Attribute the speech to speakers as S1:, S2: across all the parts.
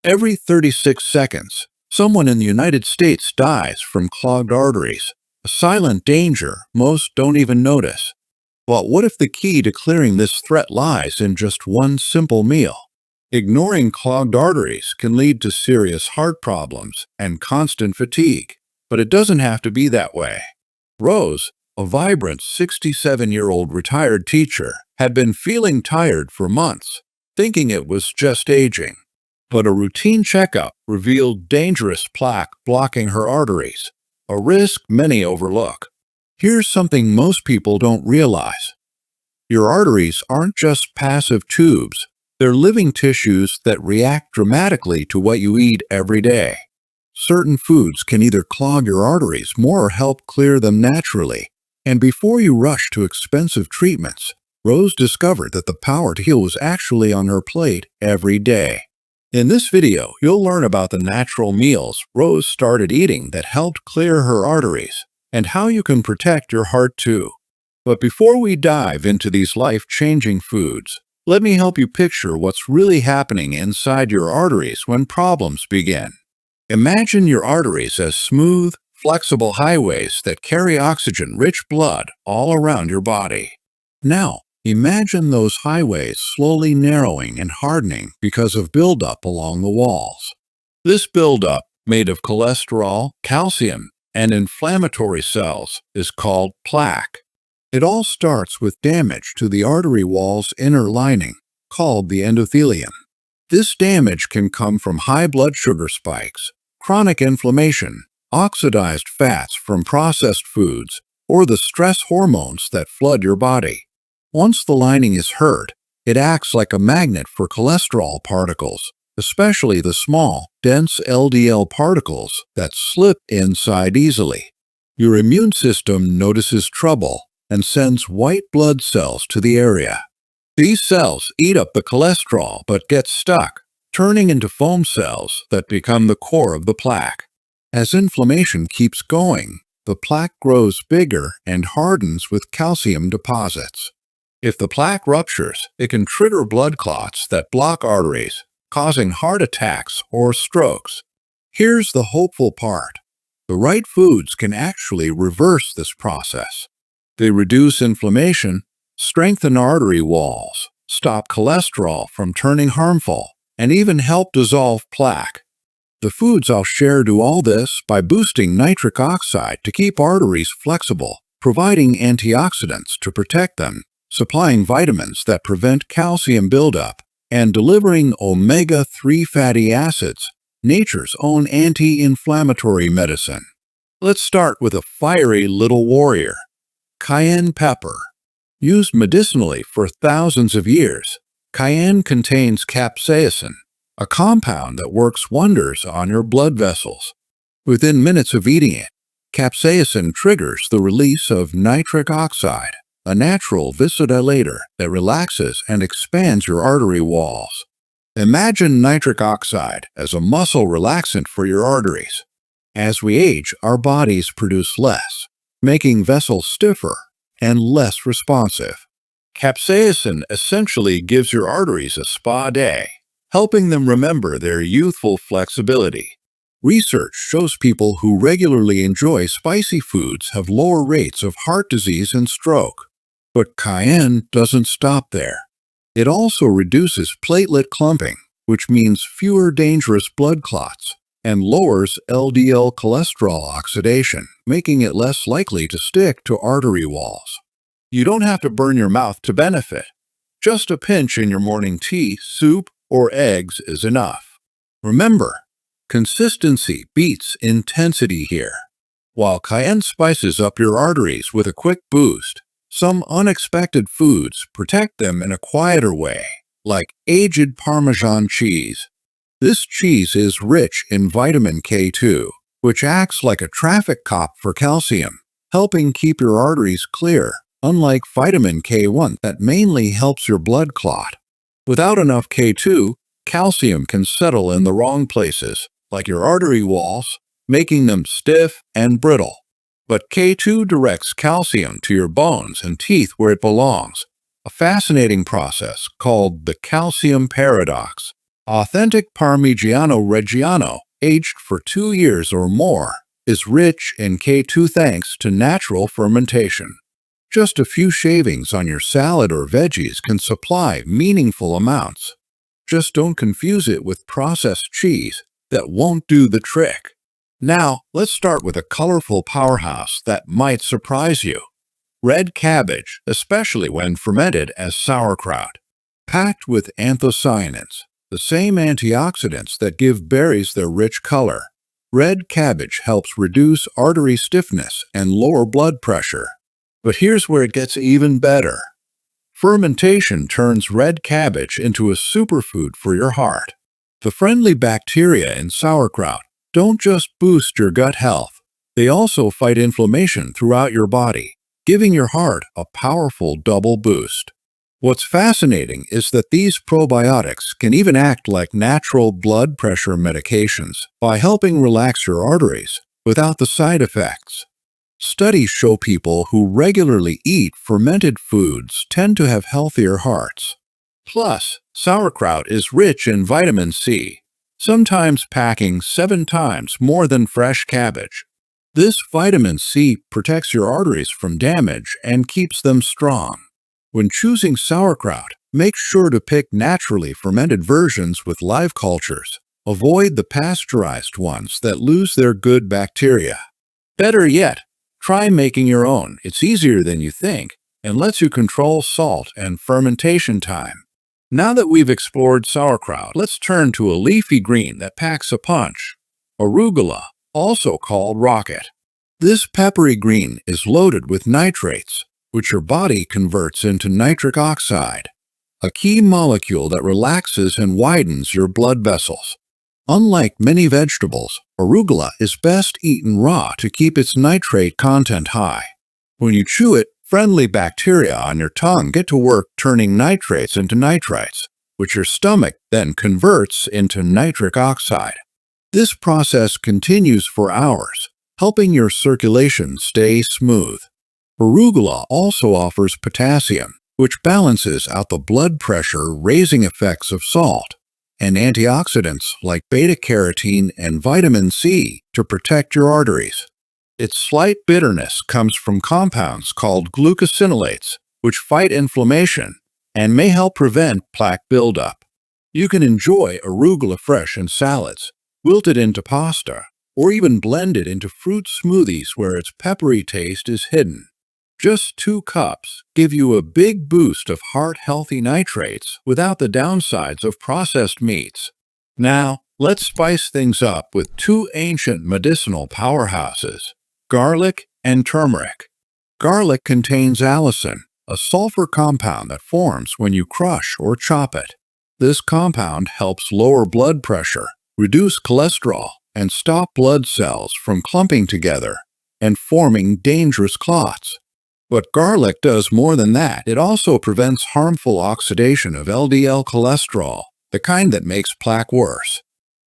S1: Every 36 seconds, someone in the United States dies from clogged arteries, a silent danger most don't even notice. But what if the key to clearing this threat lies in just one simple meal? Ignoring clogged arteries can lead to serious heart problems and constant fatigue, but it doesn't have to be that way. Rose, a vibrant 67-year-old retired teacher, had been feeling tired for months, thinking it was just aging. But a routine checkup revealed dangerous plaque blocking her arteries, a risk many overlook. Here's something most people don't realize. Your arteries aren't just passive tubes. They're living tissues that react dramatically to what you eat every day. Certain foods can either clog your arteries more or help clear them naturally. And before you rush to expensive treatments, Rose discovered that the power to heal was actually on her plate every day. In this video, you'll learn about the natural meals Rose started eating that helped clear her arteries, and how you can protect your heart too. But before we dive into these life-changing foods, let me help you picture what's really happening inside your arteries when problems begin. Imagine your arteries as smooth, flexible highways that carry oxygen-rich blood all around your body. Now, imagine those highways slowly narrowing and hardening because of buildup along the walls. This buildup, made of cholesterol, calcium, and inflammatory cells, is called plaque. It all starts with damage to the artery wall's inner lining, called the endothelium. This damage can come from high blood sugar spikes, chronic inflammation, oxidized fats from processed foods, or the stress hormones that flood your body. Once the lining is hurt, it acts like a magnet for cholesterol particles, especially the small, dense LDL particles that slip inside easily. Your immune system notices trouble and sends white blood cells to the area. These cells eat up the cholesterol but get stuck, turning into foam cells that become the core of the plaque. As inflammation keeps going, the plaque grows bigger and hardens with calcium deposits. If the plaque ruptures, it can trigger blood clots that block arteries, causing heart attacks or strokes. Here's the hopeful part. The right foods can actually reverse this process. They reduce inflammation, strengthen artery walls, stop cholesterol from turning harmful, and even help dissolve plaque. The foods I'll share do all this by boosting nitric oxide to keep arteries flexible, providing antioxidants to protect them, supplying vitamins that prevent calcium buildup, and delivering omega-3 fatty acids, nature's own anti-inflammatory medicine. Let's start with a fiery little warrior, cayenne pepper. Used medicinally for thousands of years, cayenne contains capsaicin, a compound that works wonders on your blood vessels. Within minutes of eating it, capsaicin triggers the release of nitric oxide, a natural vasodilator that relaxes and expands your artery walls. Imagine nitric oxide as a muscle relaxant for your arteries. As we age, our bodies produce less, making vessels stiffer and less responsive. Capsaicin essentially gives your arteries a spa day, helping them remember their youthful flexibility. Research shows people who regularly enjoy spicy foods have lower rates of heart disease and stroke. But cayenne doesn't stop there. It also reduces platelet clumping, which means fewer dangerous blood clots, and lowers LDL cholesterol oxidation, making it less likely to stick to artery walls. You don't have to burn your mouth to benefit. Just a pinch in your morning tea, soup, or eggs is enough. Remember, consistency beats intensity here. While cayenne spices up your arteries with a quick boost, some unexpected foods protect them in a quieter way, like aged Parmesan cheese. This cheese is rich in vitamin K2, which acts like a traffic cop for calcium, helping keep your arteries clear, unlike vitamin K1 that mainly helps your blood clot. Without enough K2, calcium can settle in the wrong places, like your artery walls, making them stiff and brittle. But K2 directs calcium to your bones and teeth where it belongs, a fascinating process called the calcium paradox. Authentic Parmigiano Reggiano, aged for 2 years or more, is rich in K2 thanks to natural fermentation. Just a few shavings on your salad or veggies can supply meaningful amounts. Just don't confuse it with processed cheese that won't do the trick. Now, let's start with a colorful powerhouse that might surprise you. Red cabbage, especially when fermented as sauerkraut. Packed with anthocyanins, the same antioxidants that give berries their rich color. Red cabbage helps reduce artery stiffness and lower blood pressure. But here's where it gets even better. Fermentation turns red cabbage into a superfood for your heart. The friendly bacteria in sauerkraut don't just boost your gut health, they also fight inflammation throughout your body, giving your heart a powerful double boost. What's fascinating is that these probiotics can even act like natural blood pressure medications by helping relax your arteries without the side effects. Studies show people who regularly eat fermented foods tend to have healthier hearts. Plus, sauerkraut is rich in vitamin C, sometimes packing 7 times more than fresh cabbage. This vitamin C protects your arteries from damage and keeps them strong. When choosing sauerkraut, make sure to pick naturally fermented versions with live cultures. Avoid the pasteurized ones that lose their good bacteria. Better yet, try making your own. It's easier than you think and lets you control salt and fermentation time. Now that we've explored sauerkraut, let's turn to a leafy green that packs a punch. Arugula, also called rocket. This peppery green is loaded with nitrates, which your body converts into nitric oxide, a key molecule that relaxes and widens your blood vessels. Unlike many vegetables, arugula is best eaten raw to keep its nitrate content high. When you chew it, friendly bacteria on your tongue get to work turning nitrates into nitrites, which your stomach then converts into nitric oxide. This process continues for hours, helping your circulation stay smooth. Arugula also offers potassium, which balances out the blood pressure-raising effects of salt, and antioxidants like beta-carotene and vitamin C to protect your arteries. Its slight bitterness comes from compounds called glucosinolates, which fight inflammation and may help prevent plaque buildup. You can enjoy arugula fresh in salads, wilt it into pasta, or even blend it into fruit smoothies where its peppery taste is hidden. Just 2 cups give you a big boost of heart-healthy nitrates without the downsides of processed meats. Now, let's spice things up with 2 ancient medicinal powerhouses, garlic and turmeric. Garlic contains allicin, a sulfur compound that forms when you crush or chop it. This compound helps lower blood pressure, reduce cholesterol, and stop blood cells from clumping together and forming dangerous clots. But garlic does more than that. It also prevents harmful oxidation of LDL cholesterol, the kind that makes plaque worse.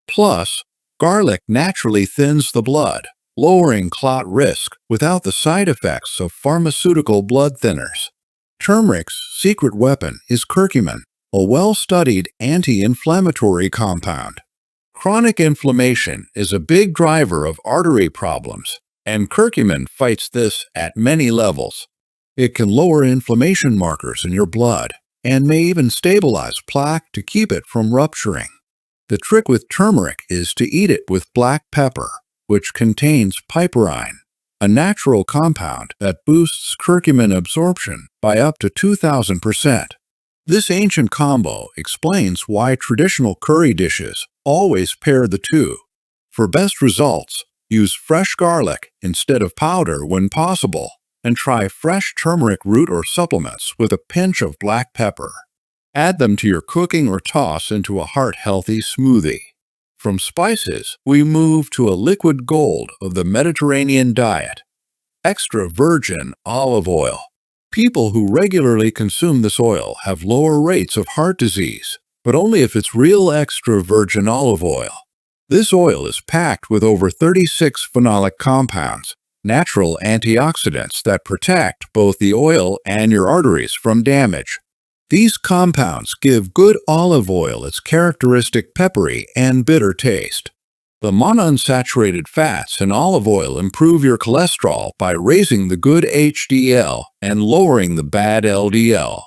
S1: Plus, garlic naturally thins the blood, lowering clot risk without the side effects of pharmaceutical blood thinners. Turmeric's secret weapon is curcumin, a well-studied anti-inflammatory compound. Chronic inflammation is a big driver of artery problems, and curcumin fights this at many levels. It can lower inflammation markers in your blood and may even stabilize plaque to keep it from rupturing. The trick with turmeric is to eat it with black pepper, which contains piperine, a natural compound that boosts curcumin absorption by up to 2,000%. This ancient combo explains why traditional curry dishes always pair the two. For best results, use fresh garlic instead of powder when possible, and try fresh turmeric root or supplements with a pinch of black pepper. Add them to your cooking or toss into a heart-healthy smoothie. From spices, we move to a liquid gold of the Mediterranean diet, extra virgin olive oil. People who regularly consume this oil have lower rates of heart disease, but only if it's real extra virgin olive oil. This oil is packed with over 36 phenolic compounds, natural antioxidants that protect both the oil and your arteries from damage. These compounds give good olive oil its characteristic peppery and bitter taste. The monounsaturated fats in olive oil improve your cholesterol by raising the good HDL and lowering the bad LDL.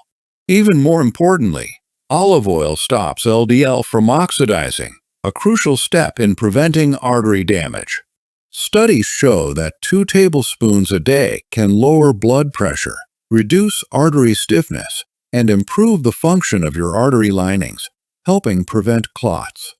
S1: Even more importantly, olive oil stops LDL from oxidizing, a crucial step in preventing artery damage. Studies show that 2 tablespoons a day can lower blood pressure, reduce artery stiffness, and improve the function of your artery linings, helping prevent clots.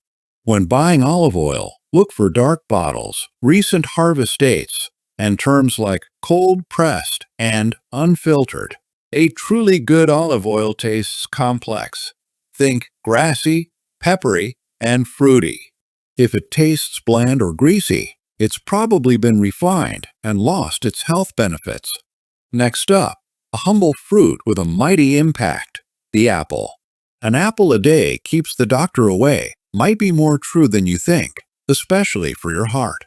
S1: When buying olive oil, look for dark bottles, recent harvest dates, and terms like cold-pressed and unfiltered. A truly good olive oil tastes complex. Think grassy, peppery, and fruity. If it tastes bland or greasy, it's probably been refined and lost its health benefits. Next up, a humble fruit with a mighty impact, the apple. An apple a day keeps the doctor away might be more true than you think, especially for your heart.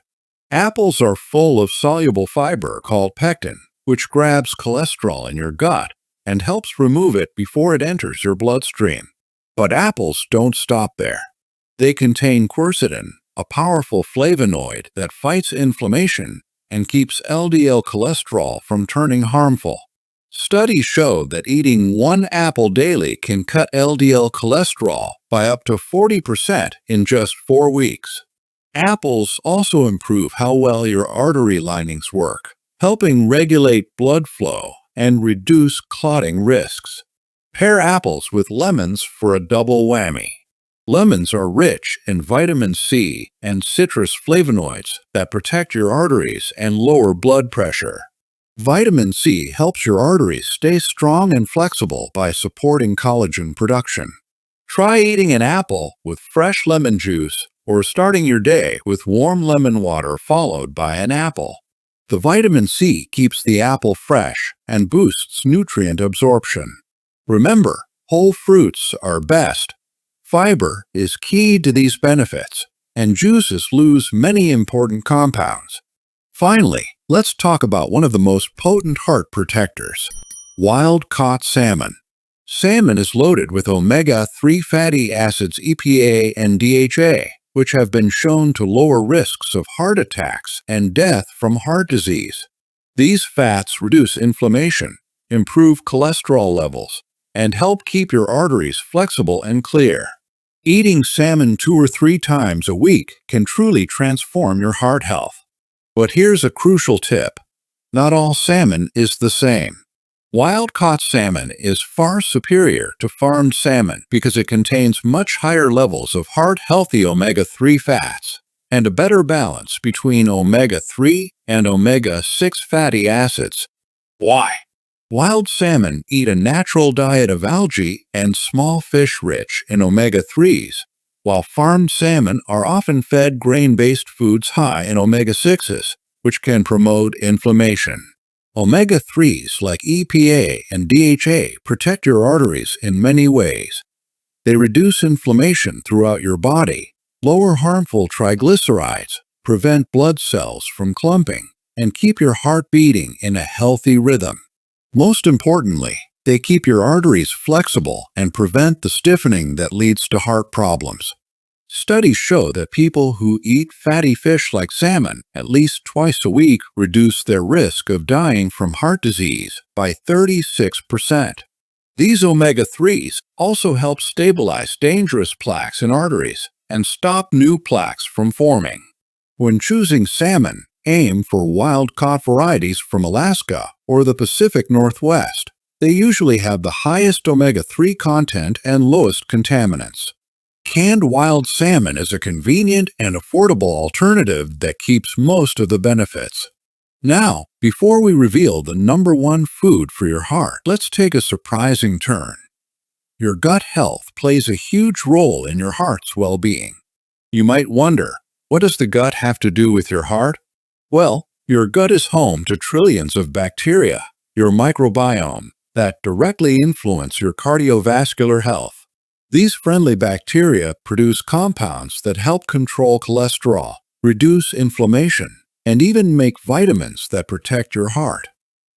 S1: Apples are full of soluble fiber called pectin, which grabs cholesterol in your gut and helps remove it before it enters your bloodstream. But apples don't stop there. They contain quercetin, a powerful flavonoid that fights inflammation and keeps LDL cholesterol from turning harmful. Studies show that eating 1 apple daily can cut LDL cholesterol by up to 40% in just 4 weeks. Apples also improve how well your artery linings work, helping regulate blood flow and reduce clotting risks. Pair apples with lemons for a double whammy. Lemons are rich in vitamin C and citrus flavonoids that protect your arteries and lower blood pressure. Vitamin C helps your arteries stay strong and flexible by supporting collagen production. Try eating an apple with fresh lemon juice or starting your day with warm lemon water followed by an apple. The vitamin C keeps the apple fresh and boosts nutrient absorption. Remember, whole fruits are best. Fiber is key to these benefits, and juices lose many important compounds. Finally, let's talk about one of the most potent heart protectors, wild-caught salmon. Salmon is loaded with omega-3 fatty acids EPA and DHA, which have been shown to lower risks of heart attacks and death from heart disease. These fats reduce inflammation, improve cholesterol levels, and help keep your arteries flexible and clear. Eating salmon 2 or 3 times a week can truly transform your heart health. But here's a crucial tip. Not all salmon is the same. Wild-caught salmon is far superior to farmed salmon because it contains much higher levels of heart-healthy omega-3 fats and a better balance between omega-3 and omega-6 fatty acids. Why? Wild salmon eat a natural diet of algae and small fish rich in omega-3s, while farmed salmon are often fed grain-based foods high in omega-6s, which can promote inflammation. Omega-3s like EPA and DHA protect your arteries in many ways. They reduce inflammation throughout your body, lower harmful triglycerides, prevent blood cells from clumping, and keep your heart beating in a healthy rhythm. Most importantly, they keep your arteries flexible and prevent the stiffening that leads to heart problems. Studies show that people who eat fatty fish like salmon at least twice a week reduce their risk of dying from heart disease by 36%. These omega-3s also help stabilize dangerous plaques in arteries and stop new plaques from forming. When choosing salmon, aim for wild-caught varieties from Alaska or the Pacific Northwest. They usually have the highest omega-3 content and lowest contaminants. Canned wild salmon is a convenient and affordable alternative that keeps most of the benefits. Now, before we reveal the #1 food for your heart, let's take a surprising turn. Your gut health plays a huge role in your heart's well-being. You might wonder, what does the gut have to do with your heart? Well, your gut is home to trillions of bacteria, your microbiome, that directly influence your cardiovascular health. These friendly bacteria produce compounds that help control cholesterol, reduce inflammation, and even make vitamins that protect your heart.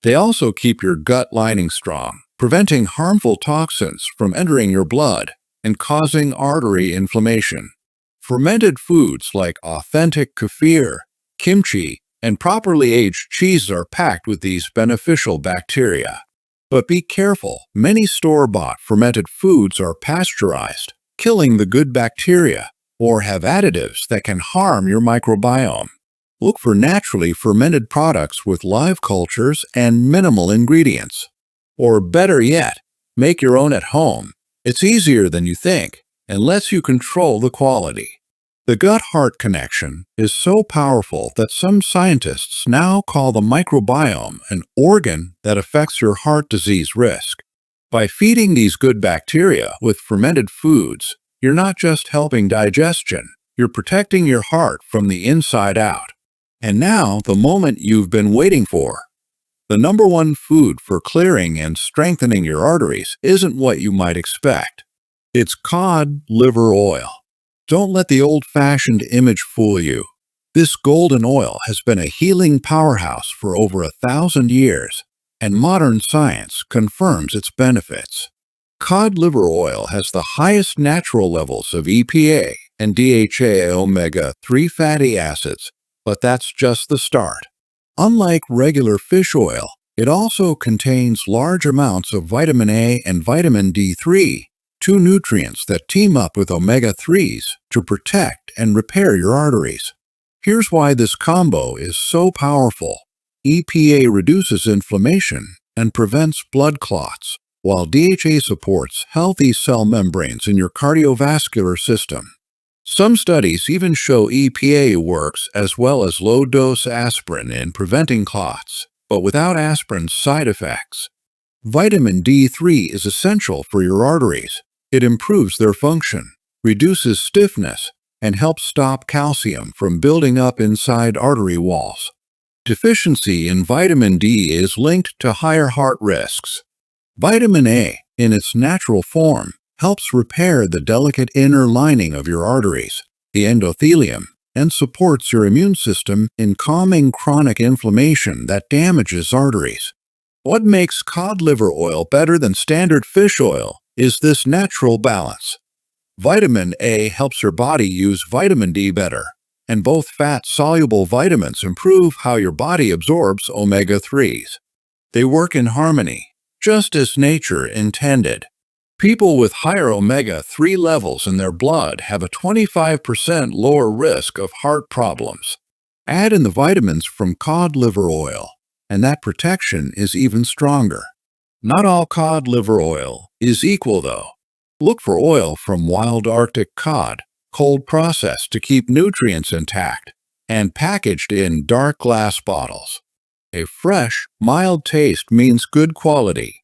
S1: They also keep your gut lining strong, preventing harmful toxins from entering your blood and causing artery inflammation. Fermented foods like authentic kefir, kimchi, and properly aged cheese are packed with these beneficial bacteria. But be careful, many store-bought fermented foods are pasteurized, killing the good bacteria, or have additives that can harm your microbiome. Look for naturally fermented products with live cultures and minimal ingredients. Or better yet, make your own at home. It's easier than you think and lets you control the quality. The gut-heart connection is so powerful that some scientists now call the microbiome an organ that affects your heart disease risk. By feeding these good bacteria with fermented foods, you're not just helping digestion, you're protecting your heart from the inside out. And now, the moment you've been waiting for. The number one food for clearing and strengthening your arteries isn't what you might expect. It's cod liver oil. Don't let the old-fashioned image fool you. This golden oil has been a healing powerhouse for over 1,000 years, and modern science confirms its benefits. Cod liver oil has the highest natural levels of EPA and DHA omega-3 fatty acids, but that's just the start. Unlike regular fish oil, it also contains large amounts of vitamin A and vitamin D3, two nutrients that team up with omega-3s to protect and repair your arteries. Here's why this combo is so powerful. EPA reduces inflammation and prevents blood clots, while DHA supports healthy cell membranes in your cardiovascular system. Some studies even show EPA works as well as low-dose aspirin in preventing clots, but without aspirin's side effects. Vitamin D3 is essential for your arteries. It improves their function, reduces stiffness, and helps stop calcium from building up inside artery walls. Deficiency in vitamin D is linked to higher heart risks. Vitamin A, in its natural form, helps repair the delicate inner lining of your arteries, the endothelium, and supports your immune system in calming chronic inflammation that damages arteries. What makes cod liver oil better than standard fish oil is this natural balance. Vitamin A helps your body use vitamin D better, and both fat-soluble vitamins improve how your body absorbs omega-3s. They work in harmony, just as nature intended. People with higher omega-3 levels in their blood have a 25% lower risk of heart problems. Add in the vitamins from cod liver oil, and that protection is even stronger. Not all cod liver oil is equal, though. Look for oil from wild Arctic cod, cold processed to keep nutrients intact, and packaged in dark glass bottles. A fresh, mild taste means good quality.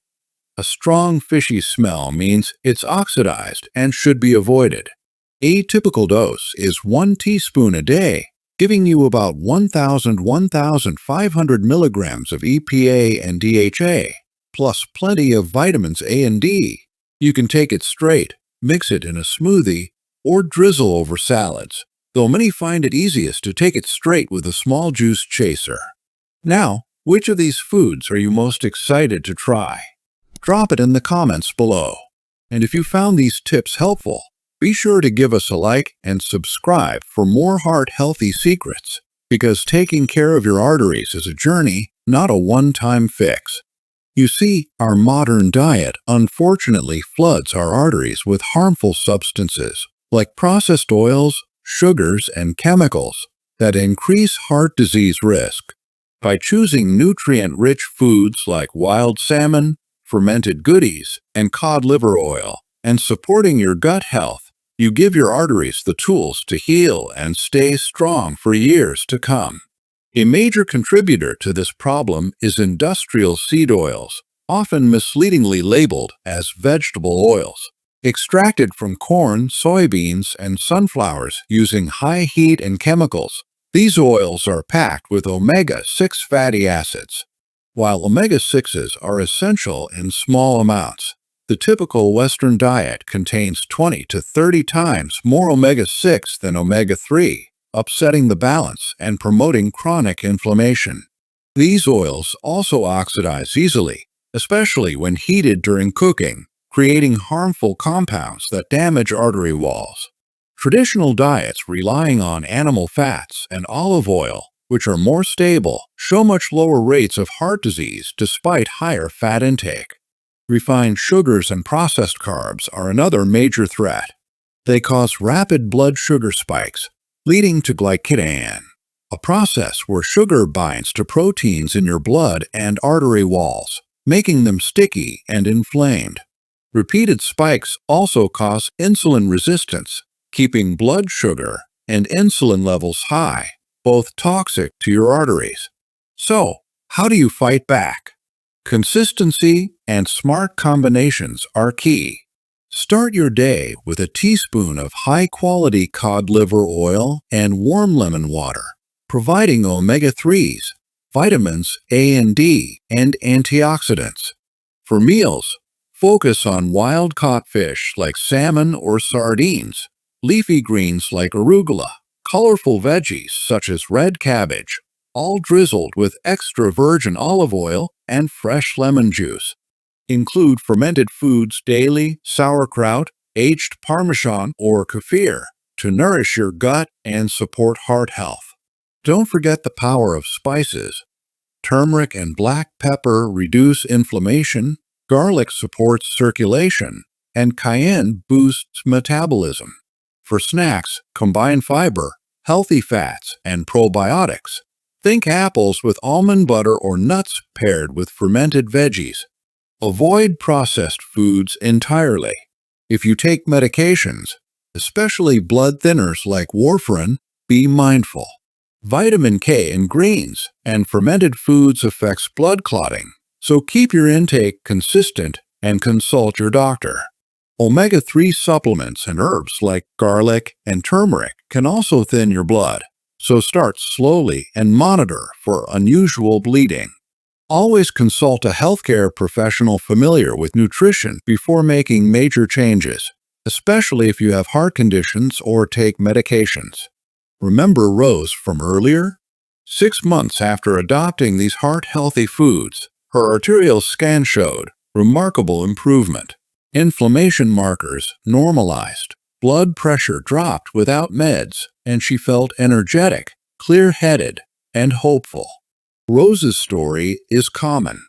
S1: A strong fishy smell means it's oxidized and should be avoided. A typical dose is 1 teaspoon a day, giving you about 1,500 milligrams of EPA and DHA, plus plenty of vitamins A and D. You can take it straight, mix it in a smoothie, or drizzle over salads, though many find it easiest to take it straight with a small juice chaser. Now, which of these foods are you most excited to try? Drop it in the comments below. And if you found these tips helpful, be sure to give us a like and subscribe for more heart-healthy secrets, because taking care of your arteries is a journey, not a one-time fix. You see, our modern diet unfortunately floods our arteries with harmful substances like processed oils, sugars, and chemicals that increase heart disease risk. By choosing nutrient-rich foods like wild salmon, fermented goodies, and cod liver oil, and supporting your gut health, you give your arteries the tools to heal and stay strong for years to come. A major contributor to this problem is industrial seed oils, often misleadingly labeled as vegetable oils. Extracted from corn, soybeans, and sunflowers using high heat and chemicals, these oils are packed with omega-6 fatty acids. While omega-6s are essential in small amounts, the typical Western diet contains 20 to 30 times more omega-6 than omega-3, upsetting the balance and promoting chronic inflammation. These oils also oxidize easily, especially when heated during cooking, creating harmful compounds that damage artery walls. Traditional diets relying on animal fats and olive oil, which are more stable, show much lower rates of heart disease despite higher fat intake. Refined sugars and processed carbs are another major threat. They cause rapid blood sugar spikes, leading to glycogen, a process where sugar binds to proteins in your blood and artery walls, making them sticky and inflamed. Repeated spikes also cause insulin resistance, keeping blood sugar and insulin levels high, both toxic to your arteries. So, how do you fight back? Consistency and smart combinations are key. Start your day with a teaspoon of high-quality cod liver oil and warm lemon water, providing omega-3s, vitamins A and D, and antioxidants. For meals, focus on wild-caught fish like salmon or sardines, leafy greens like arugula, colorful veggies such as red cabbage, all drizzled with extra virgin olive oil and fresh lemon juice. Include fermented foods daily, sauerkraut, aged Parmesan, or kefir to nourish your gut and support heart health. Don't forget the power of spices. Turmeric and black pepper reduce inflammation, garlic supports circulation, and cayenne boosts metabolism. For snacks, combine fiber, healthy fats, and probiotics. Think apples with almond butter or nuts paired with fermented veggies. Avoid processed foods entirely. If you take medications, especially blood thinners like warfarin, be mindful. Vitamin K in greens and fermented foods affects blood clotting, so keep your intake consistent and consult your doctor. Omega-3 supplements and herbs like garlic and turmeric can also thin your blood, so start slowly and monitor for unusual bleeding. Always consult a healthcare professional familiar with nutrition before making major changes, especially if you have heart conditions or take medications. Remember Rose from earlier? 6 months after adopting these heart-healthy foods, her arterial scan showed remarkable improvement. Inflammation markers normalized, blood pressure dropped without meds, and she felt energetic, clear-headed, and hopeful. Rose's story is common.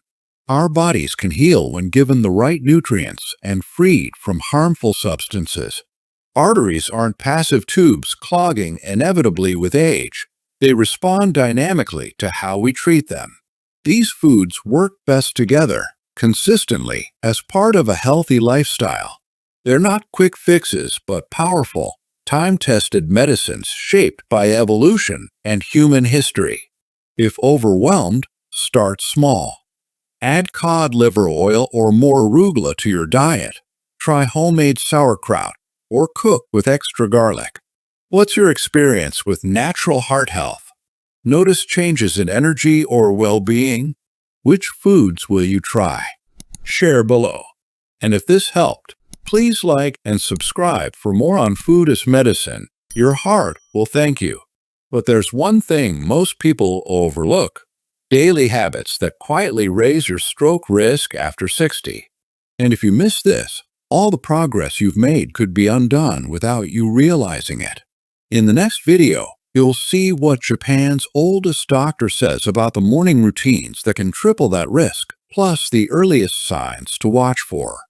S1: Our bodies can heal when given the right nutrients and freed from harmful substances. Arteries aren't passive tubes clogging inevitably with age. They respond dynamically to how we treat them. These foods work best together, consistently, as part of a healthy lifestyle. They're not quick fixes, but powerful, time-tested medicines shaped by evolution and human history. If overwhelmed, start small. Add cod liver oil or more arugula to your diet. Try homemade sauerkraut or cook with extra garlic. What's your experience with natural heart health? Notice changes in energy or well-being? Which foods will you try? Share below. And if this helped, please like and subscribe for more on food as medicine. Your heart will thank you. But there's one thing most people overlook: daily habits that quietly raise your stroke risk after 60. And if you miss this, all the progress you've made could be undone without you realizing it. In the next video, you'll see what Japan's oldest doctor says about the morning routines that can triple that risk, plus the earliest signs to watch for.